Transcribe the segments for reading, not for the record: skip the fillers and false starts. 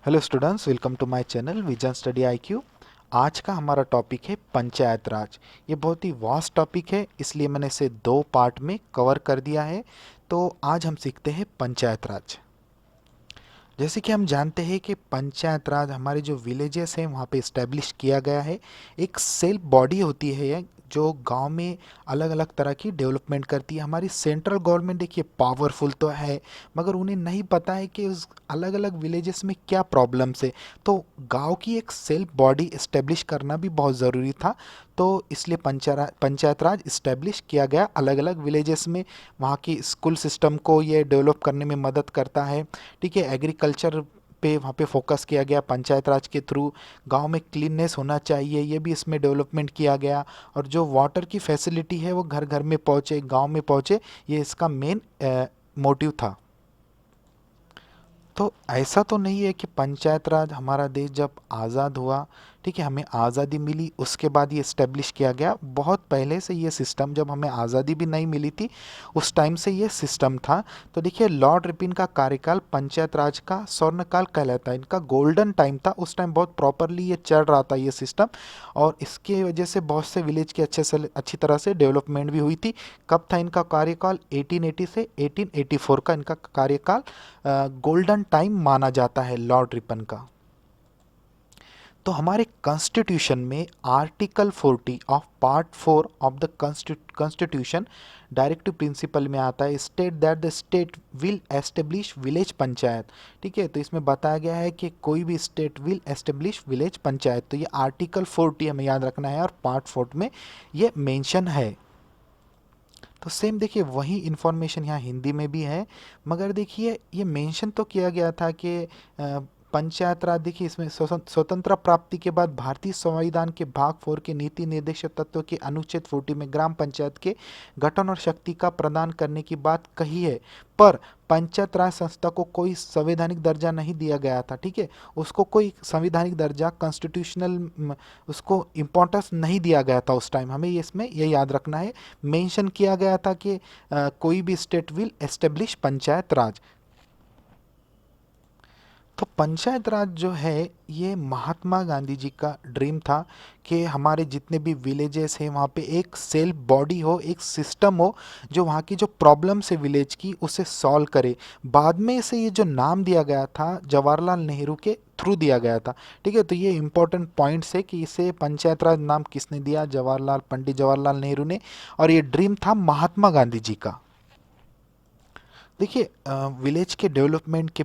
Hello students, welcome to my channel vision study IQ. आज का हमारा टॉपिक है पंचायत राज। ये बहुत ही वास्ट टॉपिक है, इसलिए मैंने इसे दो पार्ट में कवर कर दिया है। तो आज हम सीखते हैं पंचायत राज। जैसे कि हम जानते हैं कि पंचायत राज हमारे जो विलेजेस हैं वहाँ पे इस्टेब्लिश किया गया है। एक सेल्फ बॉडी होती है ये, जो गांव में अलग अलग तरह की डेवलपमेंट करती है। हमारी सेंट्रल गवर्नमेंट देखिए पावरफुल तो है, मगर उन्हें नहीं पता है कि उस अलग अलग विलेजेस में क्या प्रॉब्लम्स है। तो गांव की एक सेल्फ बॉडी इस्टेब्लिश करना भी बहुत ज़रूरी था। तो इसलिए पंचायत राज इस्टेब्लिश किया गया अलग अलग विलेजेस में। वहाँ की स्कूल सिस्टम को ये डेवलप करने में मदद करता है। ठीक है, एग्रीकल्चर पे वहाँ पे फोकस किया गया पंचायत राज के थ्रू। गांव में क्लीननेस होना चाहिए, ये भी इसमें डेवलपमेंट किया गया। और जो वाटर की फैसिलिटी है वो घर घर में पहुँचे, गांव में पहुँचे, ये इसका मेन मोटिव था। तो ऐसा तो नहीं है कि पंचायत राज हमारा देश जब आज़ाद हुआ, ठीक है, हमें आज़ादी मिली उसके बाद ये इस्टेब्लिश किया गया। बहुत पहले से ये सिस्टम, जब हमें आज़ादी भी नहीं मिली थी उस टाइम से ये सिस्टम था। तो देखिए, लॉर्ड रिपन का कार्यकाल पंचायत राज का स्वर्णकाल कहलाता है, इनका गोल्डन टाइम था। उस टाइम बहुत प्रॉपरली ये चल रहा था ये सिस्टम, और इसके वजह से बहुत से विलेज की अच्छी तरह से डेवलपमेंट भी हुई थी। कब था इनका कार्यकाल? 1880 से 1884 का इनका कार्यकाल गोल्डन टाइम माना जाता है लॉर्ड रिपन का। तो हमारे कॉन्स्टिट्यूशन में article 40 of part 4 of the constitution directive principle में आता है, state that the state will establish village panchayat. ठीक है, तो इसमें बताया गया है कि कोई भी state will establish village panchayat. तो ये आर्टिकल 40 हमें याद रखना है, और पार्ट 4 में ये मेंशन है। तो सेम देखिए वही इन्फॉर्मेशन यहाँ हिंदी में भी है, मगर देखिए ये मेंशन तो किया गया था कि पंचायत राज, देखिए इसमें स्वतंत्र प्राप्ति के बाद भारतीय संविधान के भाग 4 के नीति निर्देशक तत्व के अनुच्छेद 40 में ग्राम पंचायत के गठन और शक्ति का प्रदान करने की बात कही है। पर पंचायत राज संस्था को कोई संवैधानिक दर्जा नहीं दिया गया था। ठीक है, उसको कोई संवैधानिक दर्जा, कॉन्स्टिट्यूशनल, उसको इम्पोर्टेंस नहीं दिया गया था उस टाइम। हमें ये इसमें ये याद रखना है। मेंशन किया गया था कि कोई भी स्टेट विल एस्टेब्लिश पंचायत राज। तो पंचायत राज जो है ये महात्मा गांधी जी का ड्रीम था कि हमारे जितने भी विलेजेस हैं वहाँ पे एक सेल्फ बॉडी हो, एक सिस्टम हो जो वहाँ की जो प्रॉब्लम्स है विलेज की उसे सॉल्व करे। बाद में इसे ये जो नाम दिया गया था जवाहरलाल नेहरू के थ्रू दिया गया था। ठीक है, तो ये इंपॉर्टेंट पॉइंट्स है कि इसे पंचायत राज नाम किसने दिया? पंडित जवाहरलाल नेहरू ने। और ये ड्रीम था महात्मा गांधी जी का। देखिए, विलेज के डेवलपमेंट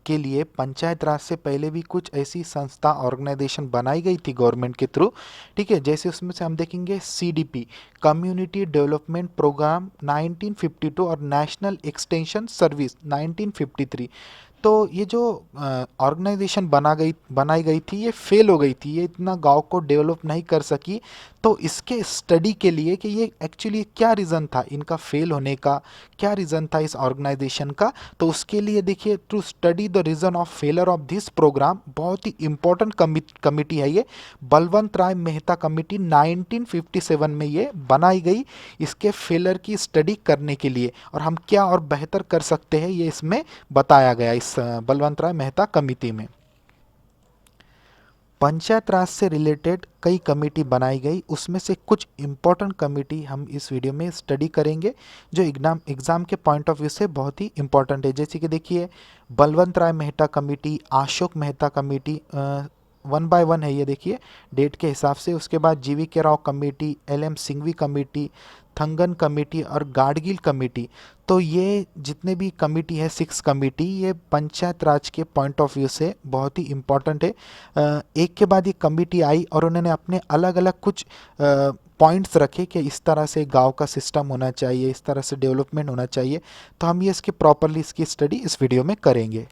के लिए पंचायत राज से पहले भी कुछ ऐसी संस्था, ऑर्गेनाइजेशन बनाई गई थी गवर्नमेंट के थ्रू। ठीक है, जैसे उसमें से हम देखेंगे सीडीपी, कम्युनिटी डेवलपमेंट प्रोग्राम 1952, और नेशनल एक्सटेंशन सर्विस 1953। तो ये जो ऑर्गेनाइजेशन बनाई गई थी ये फेल हो गई थी, ये इतना गांव को डेवलप नहीं कर सकी। तो इसके स्टडी के लिए कि ये एक्चुअली क्या रीज़न था इनका फेल होने का, क्या रीज़न था इस ऑर्गेनाइजेशन का, तो उसके लिए देखिए, to study the reason of failure of this programme, बहुत ही इंपॉर्टेंट कमिटी है ये, बलवंत राय मेहता कमिटी 1957 में ये बनाई गई इसके फेलर की स्टडी करने के लिए, और हम क्या और बेहतर कर सकते हैं ये इसमें बताया गया इस बलवंत राय मेहता कमिटी में। पंचायत राज से रिलेटेड कई कमेटी बनाई गई, उसमें से कुछ इम्पोर्टेंट कमेटी हम इस वीडियो में स्टडी करेंगे जो एग्ज़ाम के पॉइंट ऑफ व्यू से बहुत ही इम्पोर्टेंट है। जैसे कि देखिए, Balwant Rai Mehta committee, Ashok Mehta committee, one by one है ये, देखिए डेट के हिसाब से। उसके बाद G V K Rao committee, L M Singhvi committee, Thungon committee और गाडगिल कमेटी। तो ये जितने भी कमेटी है, 6 कमेटी, ये पंचायत राज के पॉइंट ऑफ व्यू से बहुत ही इम्पोर्टेंट है। एक के बाद एक कमेटी आई और उन्होंने अपने अलग अलग कुछ पॉइंट्स रखे कि इस तरह से गांव का सिस्टम होना चाहिए, इस तरह से डेवलपमेंट होना चाहिए। तो हम ये इसकी प्रॉपरली इसकी स्टडी इस वीडियो में करेंगे।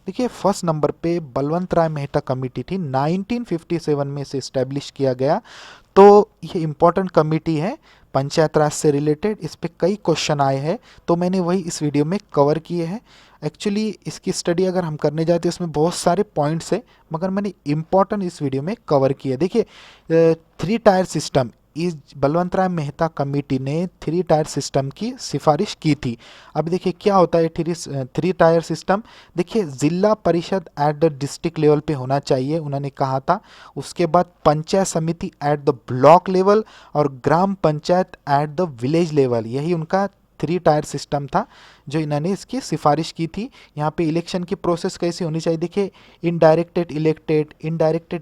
देखिए, फर्स्ट नंबर पे बलवंत राय मेहता कमेटी थी, 1957 में इसे इस्टेब्लिश किया गया। तो ये इम्पोर्टेंट कमेटी है पंचायत राज से रिलेटेड, इस पे कई क्वेश्चन आए हैं, तो मैंने वही इस वीडियो में कवर किए हैं। एक्चुअली इसकी स्टडी अगर हम करने जाते हैं उसमें बहुत सारे पॉइंट्स हैं, मगर मैंने इम्पोर्टेंट इस वीडियो में कवर किए। देखिए, 3 टायर सिस्टम, इस बलवंत राय मेहता कमेटी ने 3 टायर सिस्टम की सिफारिश की थी। अब देखिए क्या होता है 3 टायर सिस्टम। देखिए जिला parishad at the district level पे होना चाहिए उन्होंने कहा था। उसके बाद panchayat samiti at the block level और gram panchayat at the village level, यही उनका 3 टायर सिस्टम था जो इन्होंने इसकी सिफारिश की थी। यहाँ पे इलेक्शन की प्रोसेस कैसी होनी चाहिए, देखिए इनडायरेक्टेड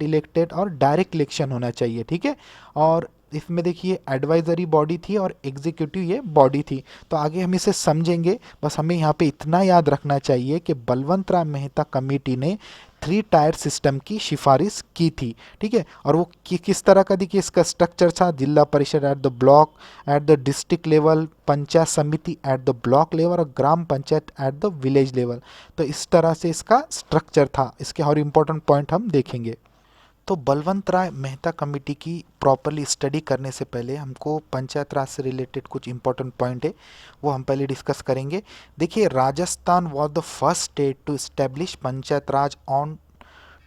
इलेक्टेड और डायरेक्ट इलेक्शन होना चाहिए, ठीक है। और इसमें देखिए एडवाइजरी बॉडी थी और एग्जीक्यूटिव ये बॉडी थी। तो आगे हम इसे समझेंगे, बस हमें यहाँ पे इतना याद रखना चाहिए कि बलवंत राय मेहता कमेटी ने 3 टायर सिस्टम की सिफारिश की थी, ठीक है। और वो किस तरह का देखिए इसका स्ट्रक्चर था, zila parishad at the block at the district level, panchayat samiti at the block level और gram panchayat at the village level. तो इस तरह से इसका स्ट्रक्चर था। इसके और इम्पोर्टेंट पॉइंट हम देखेंगे। तो बलवंत राय मेहता कमेटी की प्रॉपरली स्टडी करने से पहले हमको पंचायत राज से रिलेटेड कुछ इंपॉर्टेंट पॉइंट है, वो हम पहले डिस्कस करेंगे। देखिए Rajasthan was the first state to establish panchayat raj on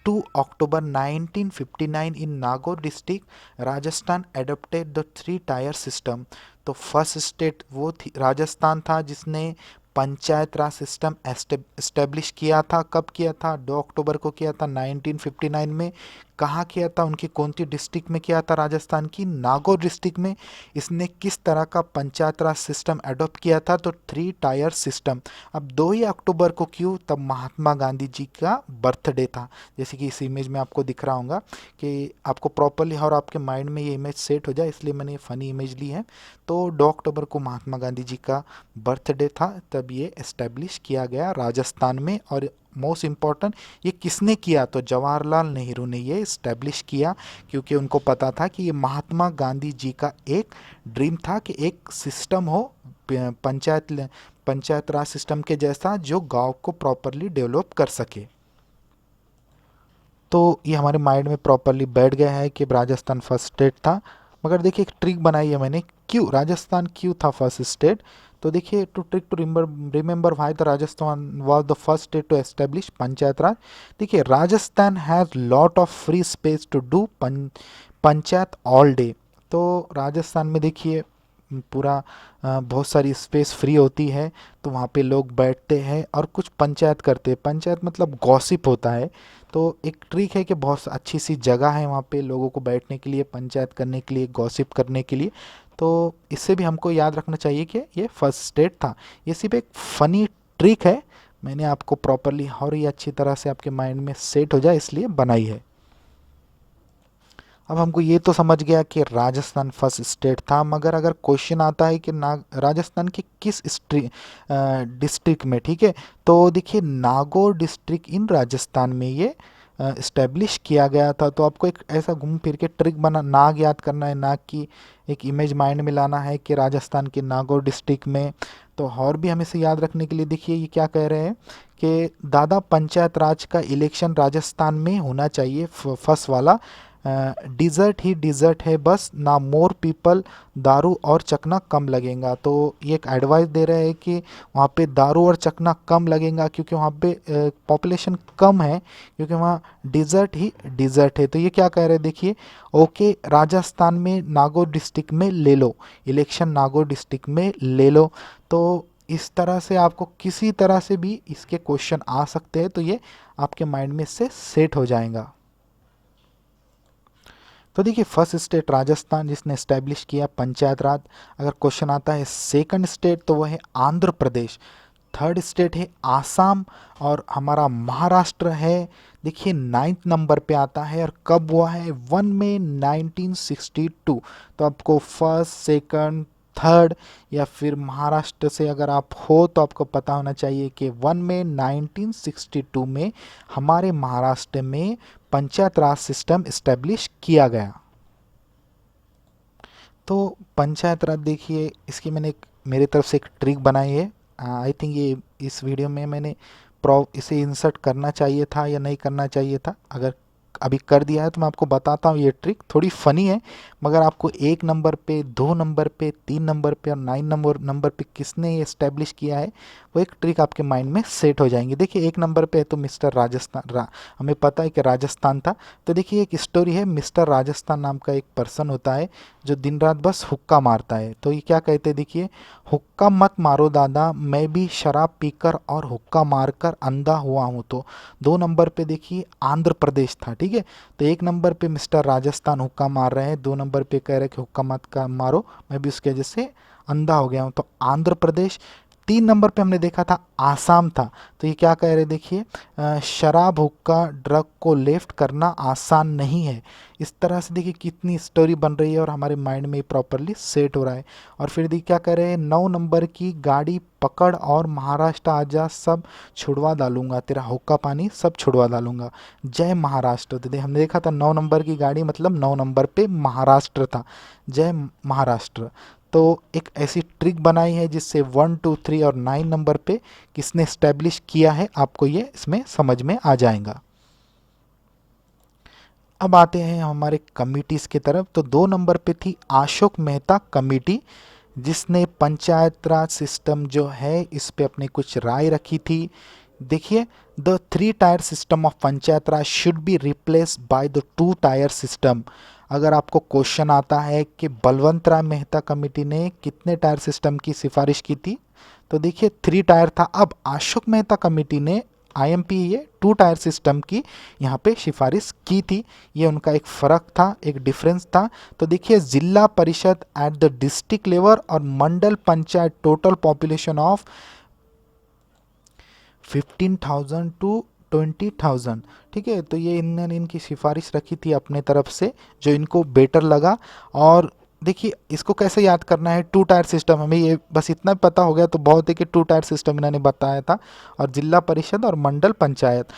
2 October 1959 in Nagaur district Rajasthan adopted the 3 tier system. तो फर्स्ट स्टेट वो थी राजस्थान था जिसने पंचायत राज सिस्टम एस्टेब्लिश किया था। कब किया था, 2 अक्टूबर को किया था 1959 में। कहाँ किया था, उनकी कौन सी डिस्ट्रिक्ट में किया था, राजस्थान की नागौर डिस्ट्रिक्ट में। इसने किस तरह का पंचायत राज सिस्टम अडॉप्ट किया था, तो 3 टायर सिस्टम। अब 2 ही अक्टूबर को क्यों, तब महात्मा गांधी जी का बर्थडे था। जैसे कि इस इमेज में आपको दिख रहा होगा कि आपको प्रॉपरली और आपके माइंड में ये इमेज सेट हो जाए, इसलिए मैंने फनी इमेज ली है। तो 2 अक्टूबर को महात्मा गांधी जी का बर्थडे था, तब ये एस्टेब्लिश किया गया राजस्थान में। और मोस्ट इम्पॉर्टेंट, ये किसने किया, तो जवाहरलाल नेहरू ने ये इस्टेब्लिश किया, क्योंकि उनको पता था कि ये महात्मा गांधी जी का एक ड्रीम था कि एक सिस्टम हो पंचायत राज सिस्टम के जैसा, जो गांव को प्रॉपरली डेवलप कर सके। तो ये हमारे माइंड में प्रॉपरली बैठ गया है कि राजस्थान फर्स्ट स्टेट था। मगर देखिए एक ट्रिक बनाई है मैंने, क्यों राजस्थान क्यों था फर्स्ट स्टेट। तो देखिए to trick to remember why the Rajasthan was the first state to establish panchayat raj. देखिए Rajasthan has lot of free space to do panchayat all day. तो राजस्थान में देखिए पूरा बहुत सारी स्पेस फ्री होती है, तो वहाँ पे लोग बैठते हैं और कुछ पंचायत करते हैं। पंचायत मतलब गॉसिप होता है। तो एक ट्रिक है कि बहुत अच्छी सी जगह है वहाँ पे लोगों को बैठने के लिए, पंचायत करने के लिए, गॉसिप करने के लिए। तो इससे भी हमको याद रखना चाहिए कि ये फर्स्ट स्टेट था। ये सिर्फ एक फ़नी ट्रिक है, मैंने आपको प्रॉपरली और ये अच्छी तरह से आपके माइंड में सेट हो जाए इसलिए बनाई है। अब हमको ये तो समझ गया कि राजस्थान फर्स्ट स्टेट था, मगर अगर क्वेश्चन आता है कि राजस्थान के किस डिस्ट्रिक्ट में, ठीक है, तो देखिए नागौर डिस्ट्रिक्ट इन राजस्थान में ये इस्टेब्लिश किया गया था। तो आपको एक ऐसा घूम फिर के ट्रिक बना, नाग याद करना है, नाग की एक इमेज माइंड में लाना है कि राजस्थान के नागौर डिस्ट्रिक्ट में। तो और भी हमें इसे याद रखने के लिए देखिए ये क्या कह रहे हैं कि दादा पंचायत राज का इलेक्शन राजस्थान में होना चाहिए, फर्स्ट वाला। डिज़र्ट ही डिज़र्ट है बस, ना मोर पीपल, दारू और चखना कम लगेगा। तो ये एक एडवाइस दे रहे हैं कि वहाँ पे दारू और चखना कम लगेगा, क्योंकि वहाँ पे पॉपुलेशन कम है, क्योंकि वहाँ डिज़र्ट ही डिज़र्ट है। तो ये क्या कह रहे हैं देखिए, ओके राजस्थान में नागौर डिस्ट्रिक्ट में ले लो इलेक्शन, नागौर डिस्ट्रिक्ट में ले लो। तो इस तरह से आपको किसी तरह से भी इसके क्वेश्चन आ सकते हैं, तो ये आपके माइंड में इससे सेट हो जाएगा। तो देखिए फर्स्ट स्टेट राजस्थान जिसने एस्टेब्लिश किया पंचायत राज। अगर क्वेश्चन आता है सेकंड स्टेट, तो वह है आंध्र प्रदेश। थर्ड स्टेट है आसाम। और हमारा महाराष्ट्र है, देखिए 9th नंबर पे आता है। और कब हुआ है, 1 मई 1962। तो आपको फर्स्ट, सेकंड, थर्ड या फिर महाराष्ट्र से अगर आप हो तो आपको पता होना चाहिए कि 1 मई 1962 में हमारे महाराष्ट्र में पंचायत राज सिस्टम इस्टेब्लिश किया गया। तो पंचायत राज देखिए इसकी मैंने मेरे तरफ से एक ट्रिक बनाई है। आई थिंक ये इस वीडियो में मैंने इसे इंसर्ट करना चाहिए था या नहीं करना चाहिए था। अगर अभी कर दिया है। तो मैं आपको बताता हूँ, ये ट्रिक थोड़ी फनी है, मगर आपको 1 नंबर पे, 2 नंबर पे, 3 नंबर पे और 9 नंबर पे किसने ये इस्टेब्लिश किया है, वो एक ट्रिक आपके माइंड में सेट हो जाएंगे। देखिए 1 नंबर पे है तो मिस्टर राजस्थान हमें पता है कि राजस्थान था। तो देखिए एक स्टोरी है, मिस्टर राजस्थान नाम का एक पर्सन होता है जो दिन रात बस हुक्का मारता है। तो ये क्या कहते हैं, देखिए, हुक्का मत मारो दादा, मैं भी शराब पीकर और हुक्का मारकर अंधा हुआ हूँ। तो 2 नंबर पे देखिए आंध्र प्रदेश था, ठीक है। तो 1 नंबर पे मिस्टर राजस्थान हुक्का मार रहे हैं, 2 नंबर पे कह रहे हैं कि हुक्का मत का मारो, मैं भी उसकी वजह से अंधा हो गया हूँ, तो आंध्र प्रदेश। 3 नंबर पे हमने देखा था आसाम था। तो ये क्या कह रहे, देखिए, शराब हुक्का ड्रग को लेफ्ट करना आसान नहीं है। इस तरह से देखिए कितनी स्टोरी बन रही है और हमारे माइंड में प्रॉपरली सेट हो रहा है। और फिर देखिए क्या कह रहे हैं, 9 नंबर की गाड़ी पकड़ और महाराष्ट्र आजा, सब छुड़वा डालूंगा, तेरा हुक्का पानी सब छुड़वा डालूंगा, जय महाराष्ट्र। तो हमने देखा था 9 नंबर की गाड़ी मतलब 9 नंबर पे महाराष्ट्र था, जय महाराष्ट्र। तो एक ऐसी ट्रिक बनाई है जिससे 1 2 3 और 9 नंबर पे किसने स्टैब्लिश किया है, आपको ये इसमें समझ में आ जाएगा। अब आते हैं हमारे कमिटीज़ की तरफ। तो 2 नंबर पे थी अशोक मेहता कमेटी, जिसने पंचायत राज सिस्टम जो है इस पे अपने कुछ राय रखी थी। देखिए, the 3 tier system of panchayat raj should be replaced by the 2 tier system. अगर आपको क्वेश्चन आता है कि बलवंत राय मेहता कमेटी ने कितने टायर सिस्टम की सिफारिश की थी, तो देखिए 3 टायर था। अब अशोक मेहता कमेटी ने आईएमपी ये 2 टायर सिस्टम की यहाँ पे सिफारिश की थी। ये उनका एक फ़र्क था, एक डिफरेंस था। तो देखिए जिला parishad at the district level और mandal panchayat total population of 15,000 to 20,000, ठीक है। तो ये इन्होंने इनकी सिफारिश रखी थी अपने तरफ से, जो इनको बेटर लगा। और देखिए इसको कैसे याद करना है, 2 टायर सिस्टम, हमें ये बस इतना पता हो गया तो बहुत है कि 2 टायर सिस्टम इन्होंने बताया था, और जिला परिषद और मंडल पंचायत।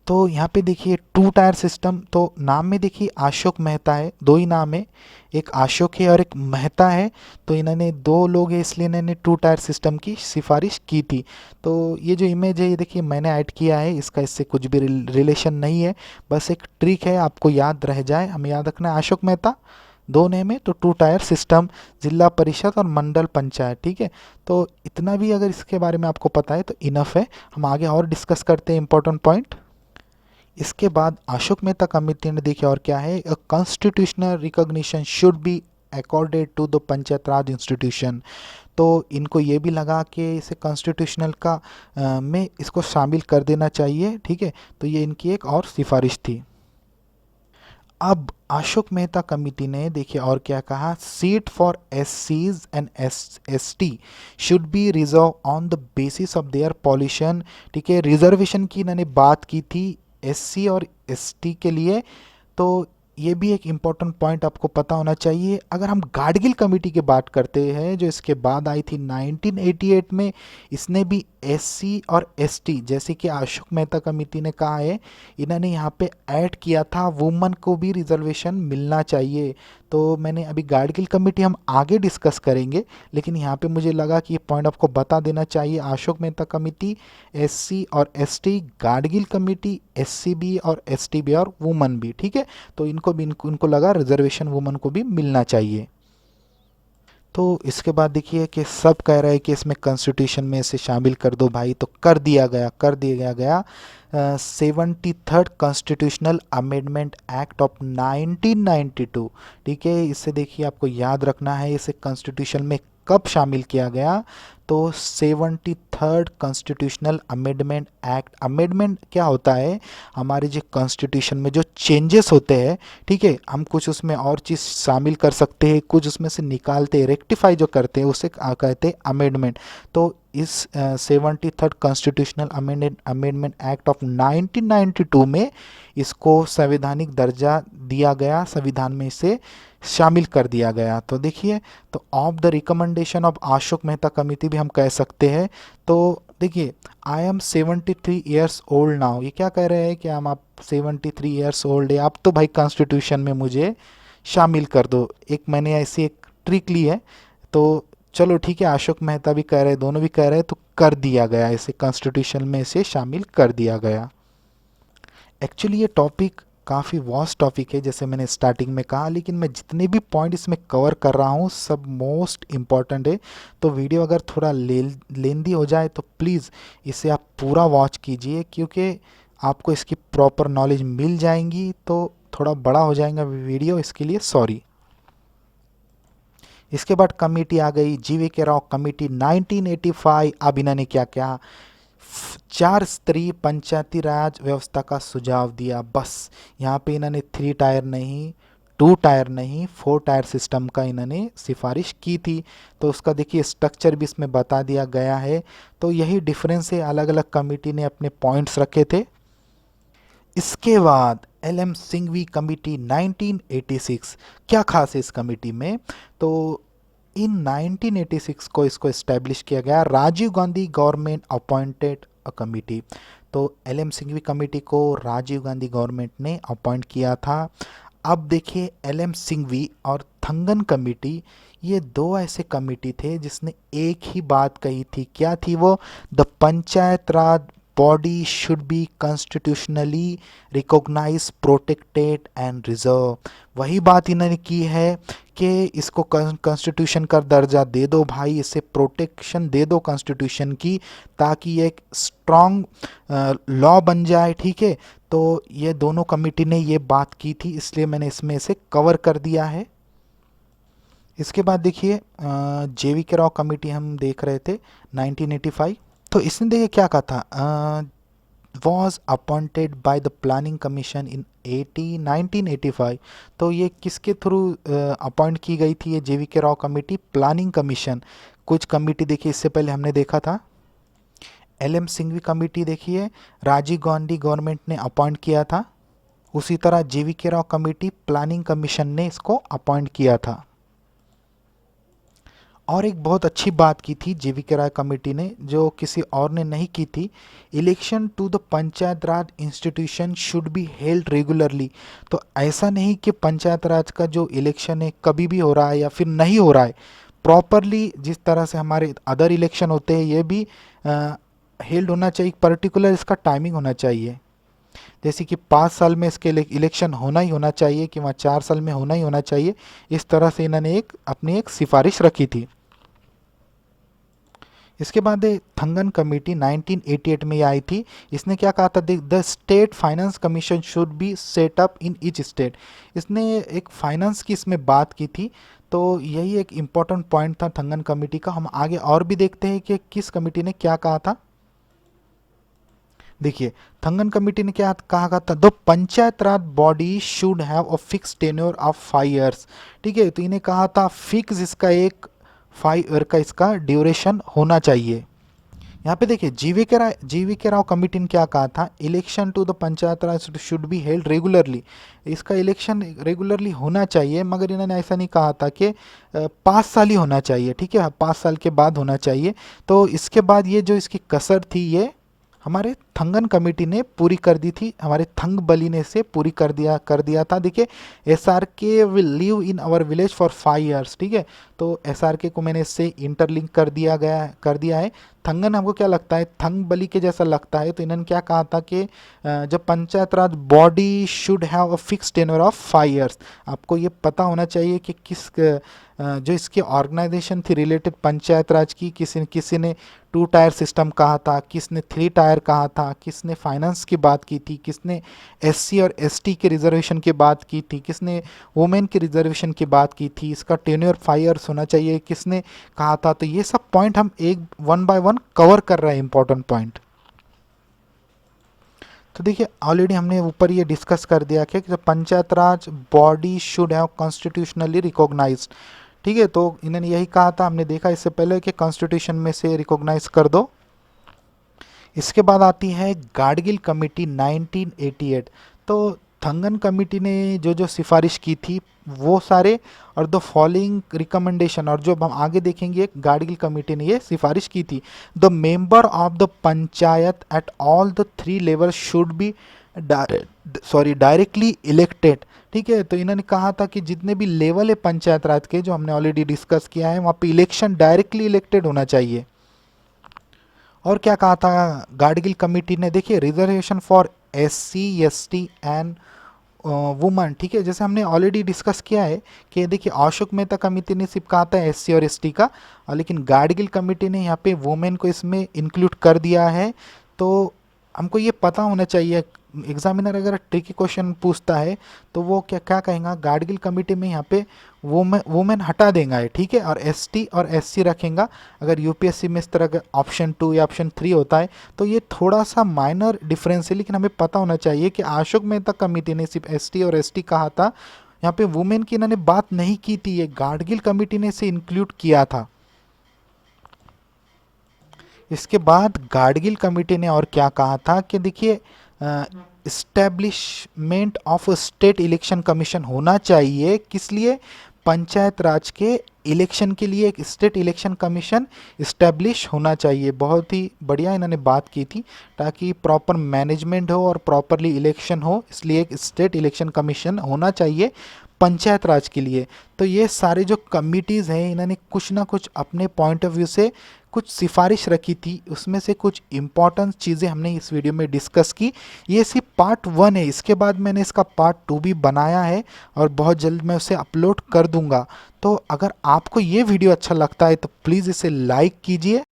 तो यहाँ पे देखिए 2 टायर सिस्टम, तो नाम में देखिए अशोक मेहता है, 2 ही नाम है, एक अशोक है और एक मेहता है। तो इन्होंने 2 लोग हैं इसलिए इन्होंने 2 टायर सिस्टम की सिफारिश की थी। तो ये जो इमेज है ये देखिए मैंने ऐड किया है, इसका इससे कुछ भी रिलेशन नहीं है, बस एक ट्रिक है आपको याद रह जाए। हमें याद रखना है अशोक मेहता, 2 नेम है, तो 2 टायर सिस्टम, जिला परिषद और मंडल पंचायत, ठीक है। तो इतना भी अगर इसके बारे में आपको पता है तो इनफ है। हम आगे और डिस्कस करते हैं इंपॉर्टेंट पॉइंट। इसके बाद अशोक मेहता कमेटी ने देखा और क्या है, constitutional recognition should be accorded to the panchayat raj institution. तो इनको ये भी लगा कि इसे कॉन्स्टिट्यूशनल का में इसको शामिल कर देना चाहिए, ठीक है। तो ये इनकी एक और सिफारिश थी। अब अशोक मेहता कमेटी ने देखिए और क्या कहा, seat for SCs and ST should be reserve on the basis of their pollution, ठीक है। रिजर्वेशन की इन्होंने बात की थी SC और ST के लिए। तो ये भी एक इम्पॉर्टेंट पॉइंट आपको पता होना चाहिए। अगर हम गाडगिल कमेटी की बात करते हैं जो इसके बाद आई थी 1988 में, इसने भी SC और ST जैसे कि अशोक मेहता कमेटी ने कहा है, इन्होंने यहाँ पे ऐड किया था वुमन को भी रिजर्वेशन मिलना चाहिए। तो मैंने अभी गाडगिल कमेटी हम आगे डिस्कस करेंगे, लेकिन यहाँ पे मुझे लगा कि ये पॉइंट आपको बता देना चाहिए। अशोक मेहता कमेटी, SC और ST, गाडगिल कमेटी, SCB और STB और वुमन भी, ठीक है। तो इनको भी इनको लगा रिजर्वेशन वुमन को भी मिलना चाहिए। तो इसके बाद देखिए कि सब कह रहे हैं कि इसमें कॉन्स्टिट्यूशन में इसे शामिल कर दो भाई, तो कर दिया गया 73rd constitutional amendment act of 1992, ठीक है। इससे देखिए आपको याद रखना है इसे कॉन्स्टिट्यूशन में कब शामिल किया गया। तो 73rd constitutional amendment act, amendment क्या होता है, हमारे जो कॉन्स्टिट्यूशन में जो चेंजेस होते हैं, ठीक है, हम कुछ उसमें और चीज़ शामिल कर सकते हैं, कुछ उसमें से निकालते हैं, रेक्टिफाई जो करते हैं उसे कहते हैं अमेंडमेंट। तो इस 73rd constitutional amendment act of 1992 में इसको संवैधानिक दर्जा दिया गया, संविधान में इसे शामिल कर दिया गया। तो देखिए, तो of the recommendation of Ashok Mehta committee भी हम कह सकते हैं। तो देखिए, I am 73 years old now, ये क्या कह रहे हैं कि हम आप 73 ईयर्स ओल्ड है, आप तो भाई कॉन्स्टिट्यूशन में मुझे शामिल कर दो। एक मैंने ऐसी एक ट्रिक ली है। तो चलो ठीक है, अशोक मेहता भी कह रहे हैं, दोनों भी कह रहे हैं, तो कर दिया गया, इसे कॉन्स्टिट्यूशन में इसे शामिल कर दिया गया। एक्चुअली ये टॉपिक काफ़ी वास्ट टॉपिक है जैसे मैंने स्टार्टिंग में कहा, लेकिन मैं जितने भी पॉइंट इसमें कवर कर रहा हूँ सब मोस्ट इम्पॉर्टेंट है। तो वीडियो अगर थोड़ा लेंदी हो जाए तो प्लीज़ इसे आप पूरा वॉच कीजिए, क्योंकि आपको इसकी प्रॉपर नॉलेज मिल जाएंगी। तो थोड़ा बड़ा हो जाएगा वीडियो, इसके लिए सॉरी। इसके बाद कमेटी आ गई जीवी के राव कमेटी 1985। अब इन्होंने क्या क्या 4 स्तरीय पंचायती राज व्यवस्था का सुझाव दिया। बस यहाँ पे इन्होंने 3 टायर नहीं, 2 टायर नहीं, 4 टायर सिस्टम का इन्होंने सिफारिश की थी। तो उसका देखिए स्ट्रक्चर भी इसमें बता दिया गया है। तो यही डिफरेंस है, अलग अलग कमेटी ने अपने पॉइंट्स रखे थे। इसके बाद एल एम सिंघवी कमेटी 1986। क्या खास है इस कमेटी में? तो इन 1986 को इसको इस्टेब्लिश किया गया, Rajiv Gandhi government appointed a committee. तो एल एम सिंघवी कमेटी को राजीव गांधी गवर्नमेंट ने अपॉइंट किया था। अब देखिए एल एम सिंघवी और थंगन कमेटी, ये दो ऐसे कमेटी थे जिसने एक ही बात कही थी। क्या थी वो? The panchayat raj body should be constitutionally recognise, protected and reserve. वही बात इन्होंने की है कि इसको कॉन्स्टिट्यूशन का दर्जा दे दो भाई, इसे प्रोटेक्शन दे दो कॉन्स्टिट्यूशन की, ताकि ये एक स्ट्रॉन्ग लॉ बन जाए। ठीक है, तो ये दोनों कमेटी ने ये बात की थी, इसलिए मैंने इसमें इसे कवर कर दिया है। इसके बाद देखिए जेवी के राव कमेटी हम देख रहे थे 1985। तो इसने देखिए क्या कहा था, was appointed by the planning commission इन 1985। तो ये किसके थ्रू अपॉइंट की गई थी ये जेवी के राव कमेटी? Planning commission. कुछ कमेटी देखिए इससे पहले हमने देखा था एल एम सिंघवी कमेटी, देखिए राजीव गांधी गवर्नमेंट ने अपॉइंट किया था। उसी तरह जेवी के राव कमेटी प्लानिंग कमीशन ने इसको अपॉइंट किया था। और एक बहुत अच्छी बात की थी जेवी के राय कमेटी ने, जो किसी और ने नहीं की थी, election to the panchayat raj institution should be held regularly. तो ऐसा नहीं कि पंचायत राज का जो इलेक्शन है कभी भी हो रहा है या फिर नहीं हो रहा है, प्रॉपरली जिस तरह से हमारे अदर इलेक्शन होते हैं ये भी हेल्ड होना चाहिए। पर्टिकुलर इसका टाइमिंग होना चाहिए, जैसे कि 5 साल में इसके इलेक्शन होना ही होना चाहिए, कि वहाँ 4 साल में होना ही होना चाहिए। इस तरह से इन्होंने एक अपनी एक सिफारिश रखी थी। इसके बाद थंगन कमेटी 1988 में ये आई थी। इसने क्या कहा था? The state finance commission should be set up in each state. इसने एक फाइनेंस की इसमें बात की थी। तो यही एक इम्पॉर्टेंट पॉइंट था थंगन कमेटी का। हम आगे और भी देखते हैं कि किस कमेटी ने क्या कहा था। देखिए थंगन कमेटी ने क्या कहा था? The panchayat raj body should have a fix tenure of 5 years। ठीक है, तो इन्हें कहा था फिक्स इसका एक 5 year का इसका ड्यूरेशन होना चाहिए। यहाँ पे देखिए जीवी के राव कमेटी ने क्या कहा था? Election to the panchayat raj should be held regularly. इसका इलेक्शन रेगुलरली होना चाहिए, मगर इन्होंने ऐसा नहीं कहा था कि 5 साल ही होना चाहिए। ठीक है, 5 साल के बाद होना चाहिए। तो इसके बाद ये जो इसकी कसर थी ये हमारे थंगन कमेटी ने पूरी कर दी थी, हमारे थंग बली ने इसे पूरी कर दिया था। देखिए SRK will live in our village for 5 years। ठीक है, तो SRK को मैंने इससे इंटरलिंक कर दिया है। थंगन हमको क्या लगता है? थंग बली के जैसा लगता है। तो इन्होंने क्या कहा था कि जब panchayat raj body should have a fix tenure of 5 years। आपको ये पता होना चाहिए कि जो इसकी ऑर्गेनाइजेशन थी रिलेटेड पंचायत राज की, किसी ने 2 टायर सिस्टम कहा था, किसने 3 टायर कहा था, किसने फाइनेंस की बात की थी, किसने SC और ST के रिजर्वेशन की बात की थी, किसने वुमेन के रिजर्वेशन की बात की थी, इसका टेन्योर 5 years होना चाहिए, किसने कहा था। तो ये सब पॉइंट हम एक 1 by 1 कवर कर रहे हैं, इंपॉर्टेंट पॉइंट। तो देखिए ऑलरेडी हमने ऊपर ये डिस्कस कर दिया कि panchayat raj body should have constitutionally recognised. ठीक है, तो इन्होंने यही कहा था, हमने देखा इससे पहले कि कॉन्स्टिट्यूशन में से रिकॉग्नाइज कर दो। इसके बाद आती है गाडगिल कमेटी 1988। तो थंगन कमेटी ने जो जो सिफारिश की थी वो सारे, और द फॉलोइंग रिकमेंडेशन, और जो हम आगे देखेंगे गाडगिल कमेटी ने ये सिफारिश की थी। The member of the panchayat at all the 3 levels should be directly elected. ठीक है, तो इन्होंने कहा था कि जितने भी लेवल है पंचायत राज के, जो हमने ऑलरेडी डिस्कस किया है, वहाँ पे इलेक्शन डायरेक्टली इलेक्टेड होना चाहिए। और क्या कहा था गाडगिल कमेटी ने? देखिए reservation for SC, ST and woman, ठीक है। जैसे हमने ऑलरेडी डिस्कस किया है कि देखिए अशोक मेहता कमेटी ने सिर्फ कहा था SC और ST का, और लेकिन गाडगिल कमेटी ने यहाँ पे वुमेन को इसमें इंक्लूड कर दिया है। तो हमको ये पता होना चाहिए, एग्जामिनर अगर ट्रिकी क्वेश्चन पूछता है तो वो क्या क्या कहेगा, गाडगिल कमेटी में यहाँ पे वुमेन हटा देगा है, ठीक है, और ST और SC रखेगा। अगर यूपीएससी में इस तरह का ऑप्शन 2 या ऑप्शन 3 होता है तो ये थोड़ा सा माइनर डिफरेंस है, लेकिन हमें पता होना चाहिए कि अशोक मेहता कमेटी ने सिर्फ ST और ST कहा था, यहाँ पे वुमेन की इन्होंने बात नहीं की थी, ये गाडगिल कमेटी ने इसे इंक्लूड किया था। इसके बाद गाडगिल कमेटी ने और क्या कहा था कि देखिए establishment of state election commission होना चाहिए, किस लिए, पंचायत राज के इलेक्शन के लिए एक स्टेट इलेक्शन कमीशन इस्टेब्लिश होना चाहिए। बहुत ही बढ़िया इन्होंने बात की थी, ताकि प्रॉपर मैनेजमेंट हो और प्रॉपरली इलेक्शन हो, इसलिए एक स्टेट इलेक्शन कमीशन होना चाहिए पंचायत राज के लिए। तो ये सारे जो कमिटीज़ हैं इन्होंने कुछ ना कुछ अपने पॉइंट ऑफ व्यू से कुछ सिफारिश रखी थी, उसमें से कुछ इंपॉर्टेंट चीज़ें हमने इस वीडियो में डिस्कस की। ये सिर्फ पार्ट 1 है, इसके बाद मैंने इसका पार्ट 2 भी बनाया है और बहुत जल्द मैं उसे अपलोड कर दूंगा। तो अगर आपको ये वीडियो अच्छा लगता है तो प्लीज़ इसे लाइक कीजिए